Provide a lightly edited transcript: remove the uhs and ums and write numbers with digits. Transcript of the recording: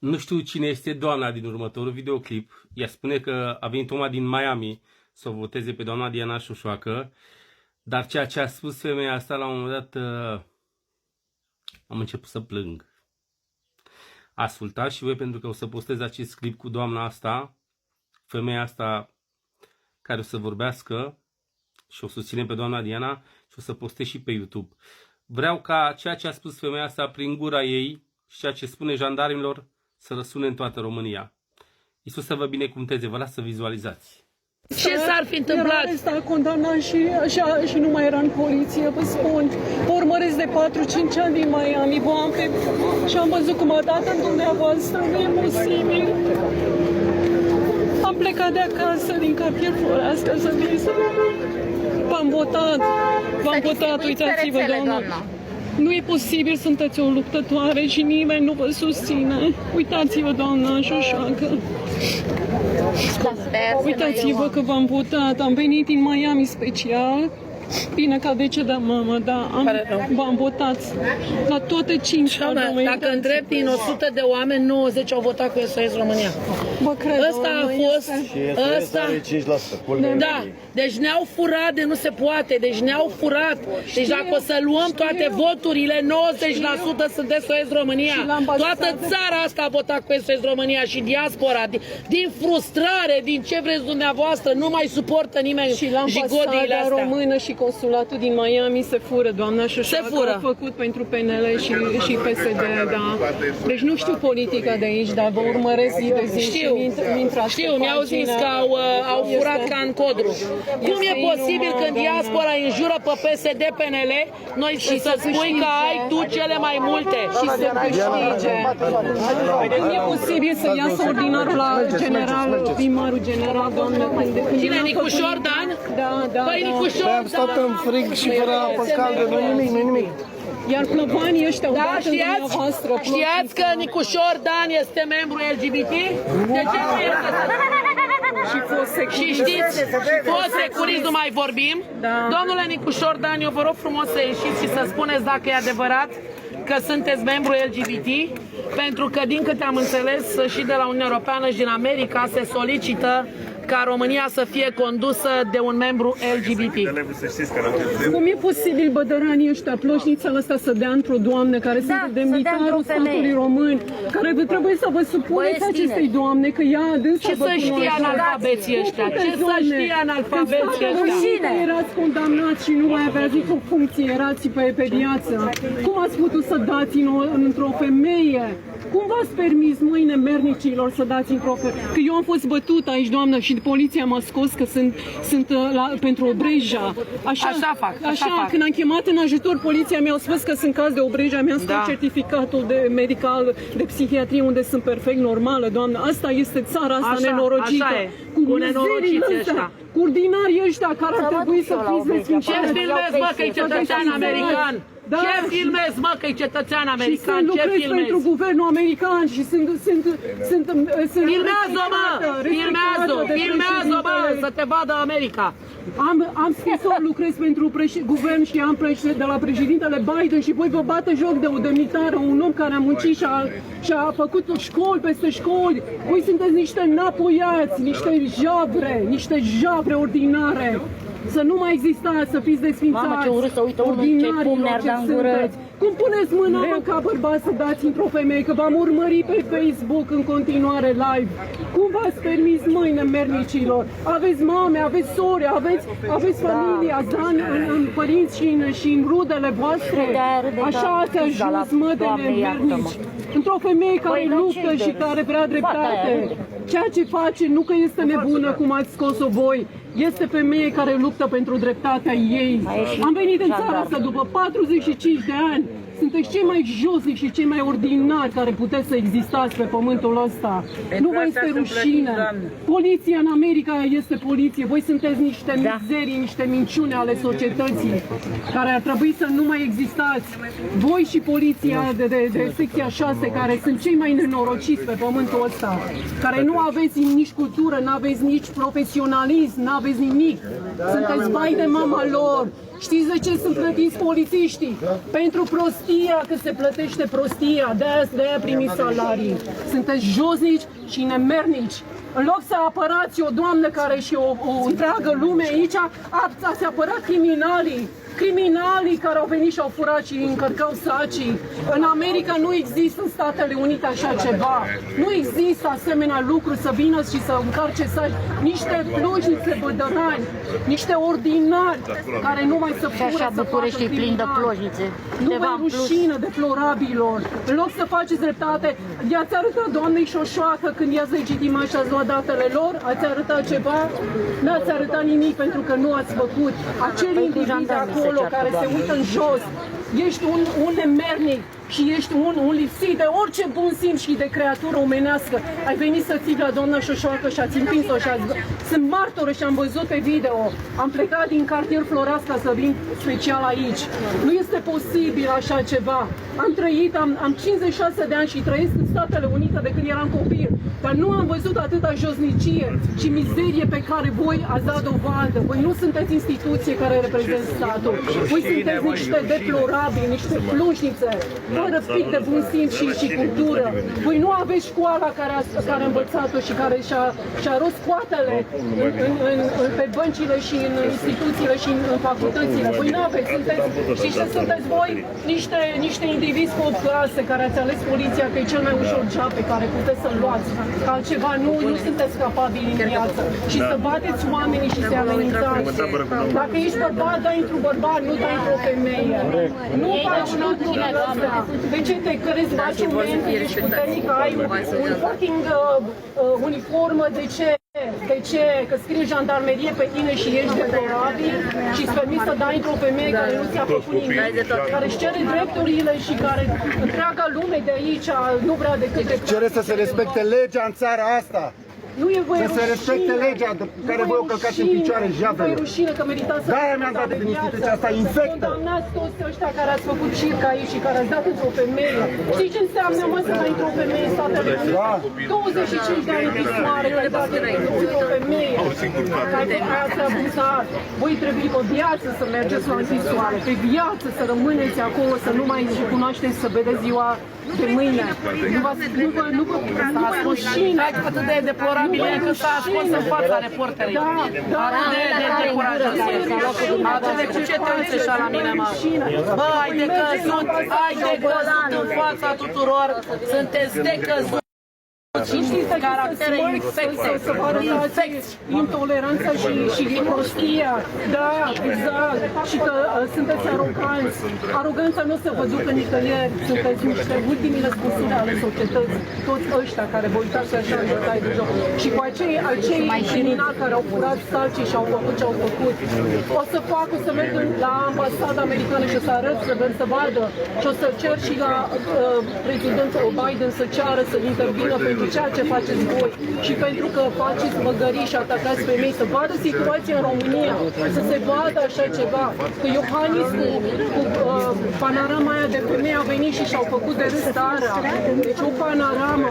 Nu știu cine este doamna din următorul videoclip. Ea spune că a venit tocmai din Miami să o voteze pe doamna Diana Șoșoacă. Dar ceea ce a spus femeia asta la un moment dat, am început să plâng. Ascultați și voi, pentru că o să postez acest clip cu doamna asta, femeia asta care o să vorbească și o susține pe doamna Diana și o să postez și pe YouTube. Vreau ca ceea ce a spus femeia asta prin gura ei și ceea ce spune jandarmilor să răsune în toată România. Iisus să vă binecuvânteze, vă las să vizualizați. Ce s-ar fi întâmplat? Era condamnat și nu mai era în poliție, vă spun. Vă urmăresc de 4-5 ani din Miami, și am văzut cum a dat în dumneavoastră, nu e posibil. Am plecat de acasă, din cartier Floreasca, să vin să v-am votat, uitați-vă, doamnă. Nu e posibil, sunteți o luptătoare și nimeni nu vă susține. Uitați-vă, doamna Șoșoacă. Uitați-vă că v-am votat. Am venit din Miami special. Bine că a decedat mama, da, v-am votat la toate 5 ani. Dacă întreb din 100 de oameni, 90 au votat cu SOS România. Bă, cred, ăsta a fost, da, deci ne-au furat de nu se poate, deci ne-au furat. Deci dacă o să luăm toate voturile, 90% sunt SOS România. Toată țara asta a votat cu SOS România și diaspora, din frustrare, din ce vreți dumneavoastră, nu mai suportă nimeni jigodiile astea. Română și consulatul din Miami se fură, doamna Șoșoacă. Se fură. Au făcut pentru PNL și PSD, da. Deci nu știu politica de aici, dar vă urmăresc zi de zi. Știu, mi-au zis că au furat ca în Codru. Cum e posibil când diaspora înjură pe PSD, PNL, noi și să spui că ai tu cele mai multe? Și să câștige. Cum e posibil să iasă ordinarul la general, primarul general, doamnă? Cine, Nicușor Dan? Da. Păi Nicușor Dan. Am stat în frig și fără apă caldă, nu nimic. Iar plăbanii ăștia au dat în dumneavoastră. Știați că Nicușor Dan este membru LGBT? De ce nu este? Și știți, fost securist, nu mai vorbim. Domnule Nicușor Dan, eu vă rog frumos să ieșiți și să spuneți dacă e adevărat că sunteți membru LGBT, pentru că, din câte am înțeles, și de la Uniunea Europeană și din America se solicită ca România să fie condusă de un membru LGBT. Cum e posibil bădăranii ăștia, ploșnițele ăsta să dea într-o doamnă care sunt demnitarul statului român, care trebuie să vă supuneți acestei doamne, că ea adânsa Ce să știe analfabeții ăștia? Ce să știe analfabeții ăștia? Cine erați condamnați și nu mai aveați nicio funcție, erați pe viață? Cum ați putut să dați într-o femeie? Cum v-ați permis, mâine, nemernicilor să dați într-o femeie? Că eu am fost bătut aici, doamnă, și poliția m-a scos că sunt pentru Obreja. Așa fac. Când am chemat în ajutor, poliția mi-a spus că sunt caz de Obreja, mi-a scos certificatul de medical, de psihiatrie, unde sunt perfect normală, doamnă. Asta este țara asta nenorocită. Așa e. Cu nenorociții ăștia. Cu ordinarii ăștia care ar trebui să fiți desfințați. Ce filmezi, mă, că e cetățean american? Ce filmezi, mă, că e cetățean american? Ce filmezi? Pentru guvernul american și sunt Filmează-o, mă! Filmează-o, mă! Să te vadă America! Am scrisor, lucrez pentru guvern și am de la președintele Biden și voi vă bată joc de o demnitară, un om care a muncit și a făcut școli peste școli. Voi sunteți niște înapoiați, niște jabre ordinare. Să nu mai existați, să fiți desfințați. Mamă, ce urât să uită unul ce pumn ne-ar da în gură. Cum puneți mâna, mă, ca bărbat să dați într-o femeie? Că v-am urmărit pe Facebook în continuare live. Cum v-ați permis, măi, nemernicilor? Aveți mame, aveți sore, aveți familie, ați dat în părinți și în rudele voastre? Așa ați ajuns, mă, de nemernici. Într-o femeie care luptă și care vrea dreptate. Ceea ce face, nu că este nebună, cum ați scos-o voi, este femeie care luptă pentru dreptatea ei. Am venit în țara asta după 45 de ani. Sunteți cei mai josnici și cei mai ordinari care puteți să existați pe pământul ăsta. Nu vă este rușine. Poliția în America este poliție. Voi sunteți niște mizerii, niște minciune ale societății care ar trebui să nu mai existați. Voi și poliția de secția 6, care sunt cei mai nenorociți pe pământul ăsta, care nu aveți nici cultură, nu aveți nici profesionalism, nu aveți nimic. Sunteți bai de mama lor. Știți de ce sunt plătiți polițiștii? Pentru prostii. prostia că se plătește prostia, de-aia primiți salarii. Sunteți josnici și nemernici. În loc să apărați o doamnă care și o întreagă lume aici, ați apărat criminalii. Criminalii care au venit și au furat și încărcau sacii. În America nu există, în Statele Unite, așa ceva. Nu există asemenea lucruri să vină și să încarce saci. Niște plujnițe bădărani, niște ordinari care nu mai se fură Și așa să București e facă plin de criminal. plojnițe. Nu Undeva mai în plus. rușină deplorabilor. În loc să faceți dreptate, i-ați arătat doamnei Șoșoacă când i-ați legitimat și ați luat datele lor? Ați arătat ceva? N-ați arătat nimic pentru că nu ați făcut. Acel individ acolo care se uită în jos, ești un nemernic și ești un lipsit de orice bun simț și de creatură omenească. Ai venit să ții la doamna Șoșoacă și ați împins-o și ați... Sunt martoră și am văzut pe video. Am plecat din cartier Floreasca să vin special aici. Nu este posibil așa ceva. Am trăit, am 56 de ani și trăiesc în Statele Unite de când eram copil. Dar nu am văzut atâta josnicie și mizerie pe care voi ați dat dovadă. Voi nu sunteți instituție care reprezintă statul. Voi sunteți niște deplorabili, niște plujnițe, fără pic de bun simț și cultură. Voi nu aveți școala care a învățat-o și care și-a rost coatele pe băncile și în instituțiile și în facultățile. Voi nu aveți, știți ce sunteți voi? Niște indivizi cu 8 clase care ați ales poliția că e cel mai ușor job pe care puteți să-l luați. Că altceva nu sunteți capabili în viață. Și să bateți oamenii și să amenințați. Dacă ești bărbat, dai într-un bărbat, nu dai într-o femeie. Nu faci lucrurile astea. De ce te crezi maciument, ești puternic, ai un fucking uniformă, de ce? De ce? Că scrie jandarmerie pe tine și ești deplorabil și îți permiți să dai într-o femeie care nu ți-a făcut nimic, care își cere drepturile și care întreaga lume de aici nu vrea decât de... Cere să se respecte legea în țara asta. Nu e voie Să se respecte legea pe care voi o călcați în picioare, jabele. Nu e rușine că meritați să... De-aia mi-am dat din instituția asta infectă. Condamnați toți ăștia care ați făcut circ aici și care ați dat într-o femeie. Știi ce înseamnă, mă, să dai într-o femeie în Statele Unite? Da. 25 de ani închisoare că ai dat într-o femeie. Ați abuzat. Voi trebuie pe viață să mergeți la închisoare. Pe viață să rămâneți acolo, să nu mai cunoașteți, să vedeți ziua de mâine. Nu vă rușine. Atât de deplorabil încât s-a ascuns în fața reporterei. Atât de decurajat. Atât de cucetărițe și la mine, mă. Bă, ai de căzut în fața tuturor. Sunteți de căzut. Și știți caractere infecte, intoleranța și prostia. Da, exact. Și că sunteți aroganți. Aroganța nu o să vă ducă nicăieri. Sunteți niște ultimile spusuri ale societății. Toți ăștia care vă uitați așa în detai de joc. Și cu acei criminali care au furat salcii și au făcut ce au făcut. O să fac, o să merg la ambasada americană și o să arăt, să vadă. Și o să cer și la prezidentul Biden să ceară să intervină pentru ceea ce faceți voi și pentru că faceți măgării și atacați femei, să vadă situația în România, să se vadă așa ceva. Că Iohannis cu panorama aia de femei a venit și și-au făcut de râs țara. Deci o panoramă